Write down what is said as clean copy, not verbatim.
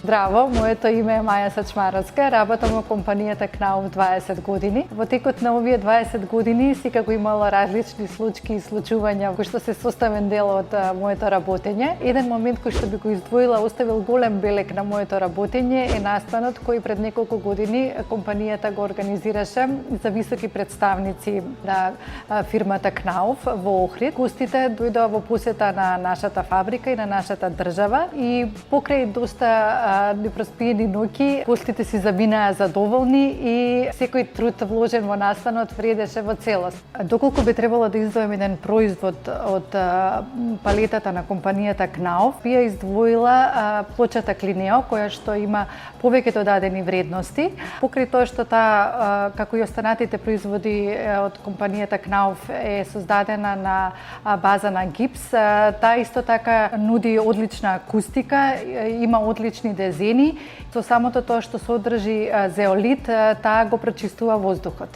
Здраво, моето име е Маја Сачмаровска, работам во компанијата Knauf 20 години. Во текот на овие 20 години секако имало различни случаи и случувања кои што се составен дел од моето работење. Еден момент кој што би го издвоила, оставил голем белег на моето работење е настанот кој пред неколку години компанијата го организираше за високи представници на фирмата Knauf во Охрид. Гостите дојдоа во посета на нашата фабрика и на нашата држава и покрај доста непроспиени ноќи, гостите си заминаа задоволни и секој труд вложен во настанот вредеше во целост. Доколку би требало да издвоим еден производ од палетата на компанијата Knauf, би ја издвоила плочата Клинео, која што има повеќе додадени вредности. Покрај тоа што таа, како и останатите производи од компанијата Knauf, е создадена на база на гипс, таа исто така нуди одлична акустика, има одлични дезени. Со самото тоа што содржи зеолит, таа го прочистува воздухот.